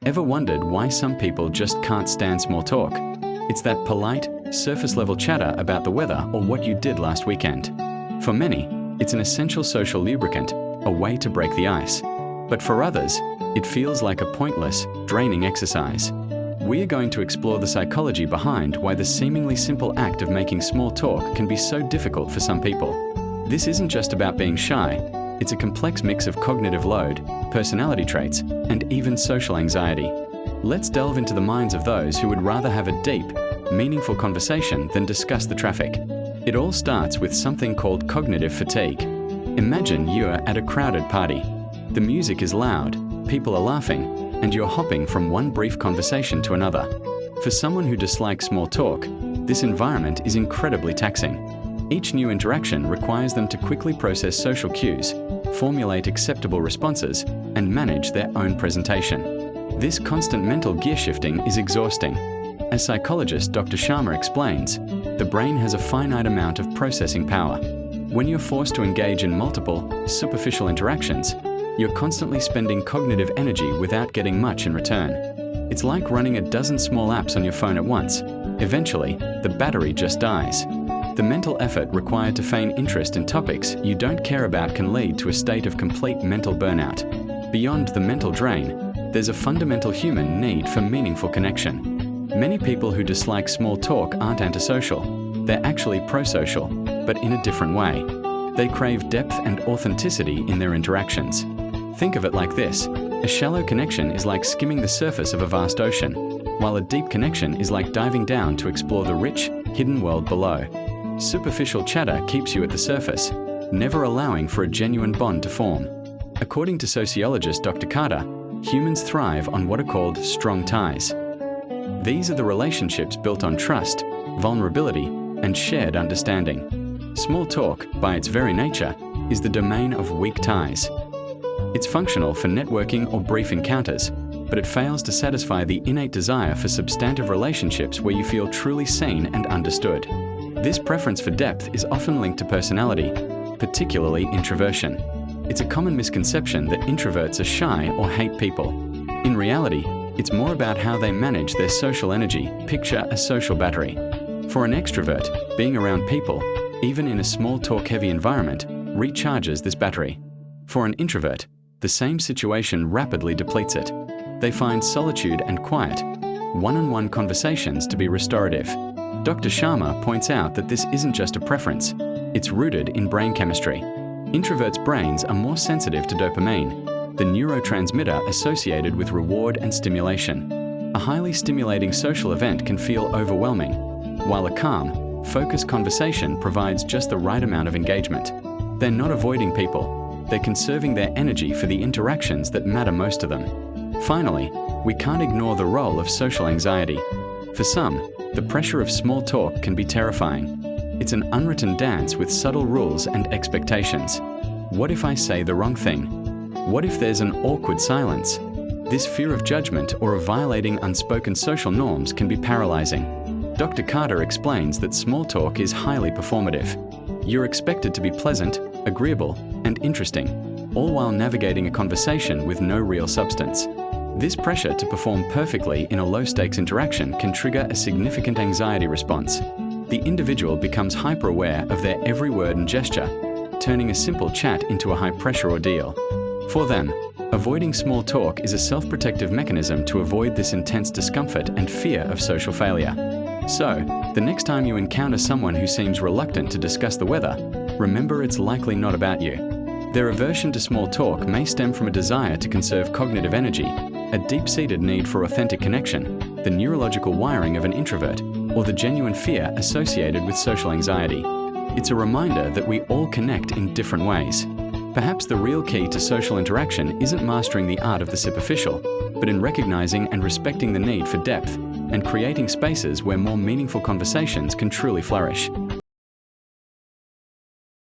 Ever wondered why some people just can't stand small talk? It's that polite, surface-level chatter about the weather or what you did last weekend. For many, it's an essential social lubricant, a way to break the ice. But for others, it feels like a pointless, draining exercise. We are going to explore the psychology behind why the seemingly simple act of making small talk can be so difficult for some people. This isn't just about being shy. It's a complex mix of cognitive load, personality traits, and even social anxiety. Let's delve into the minds of those who would rather have a deep, meaningful conversation than discuss the traffic. It all starts with something called cognitive fatigue. Imagine you're at a crowded party. The music is loud, people are laughing, and you're hopping from one brief conversation to another. For someone who dislikes small talk, this environment is incredibly taxing. Each new interaction requires them to quickly process social cues, formulate acceptable responses, and manage their own presentation. This constant mental gear shifting is exhausting. As psychologist Dr. Sharma explains, the brain has a finite amount of processing power. When you're forced to engage in multiple, superficial interactions, you're constantly spending cognitive energy without getting much in return. It's like running a dozen small apps on your phone at once. Eventually, the battery just dies. The mental effort required to feign interest in topics you don't care about can lead to a state of complete mental burnout. Beyond the mental drain, there's a fundamental human need for meaningful connection. Many people who dislike small talk aren't antisocial. They're actually prosocial, but in a different way. They crave depth and authenticity in their interactions. Think of it like this: a shallow connection is like skimming the surface of a vast ocean, while a deep connection is like diving down to explore the rich, hidden world below. Superficial chatter keeps you at the surface, never allowing for a genuine bond to form. According to sociologist Dr. Carter, humans thrive on what are called strong ties. These are the relationships built on trust, vulnerability, and shared understanding. Small talk, by its very nature, is the domain of weak ties. It's functional for networking or brief encounters, but it fails to satisfy the innate desire for substantive relationships where you feel truly seen and understood. This preference for depth is often linked to personality, particularly introversion. It's a common misconception that introverts are shy or hate people. In reality, it's more about how they manage their social energy. Picture a social battery. For an extrovert, being around people, even in a small talk-heavy environment, recharges this battery. For an introvert, the same situation rapidly depletes it. They find solitude and quiet, one-on-one conversations to be restorative. Dr. Sharma points out that this isn't just a preference, it's rooted in brain chemistry. Introverts' brains are more sensitive to dopamine, the neurotransmitter associated with reward and stimulation. A highly stimulating social event can feel overwhelming, while a calm, focused conversation provides just the right amount of engagement. They're not avoiding people, they're conserving their energy for the interactions that matter most to them. Finally, we can't ignore the role of social anxiety. For some, the pressure of small talk can be terrifying. It's an unwritten dance with subtle rules and expectations. What if I say the wrong thing? What if there's an awkward silence? This fear of judgment or of violating unspoken social norms can be paralyzing. Dr. Carter explains that small talk is highly performative. You're expected to be pleasant, agreeable, and interesting, all while navigating a conversation with no real substance. This pressure to perform perfectly in a low-stakes interaction can trigger a significant anxiety response. The individual becomes hyper-aware of their every word and gesture, turning a simple chat into a high-pressure ordeal. For them, avoiding small talk is a self-protective mechanism to avoid this intense discomfort and fear of social failure. So, the next time you encounter someone who seems reluctant to discuss the weather, remember it's likely not about you. Their aversion to small talk may stem from a desire to conserve cognitive energy, a deep-seated need for authentic connection, the neurological wiring of an introvert, or the genuine fear associated with social anxiety. It's a reminder that we all connect in different ways. Perhaps the real key to social interaction isn't mastering the art of the superficial, but in recognizing and respecting the need for depth and creating spaces where more meaningful conversations can truly flourish.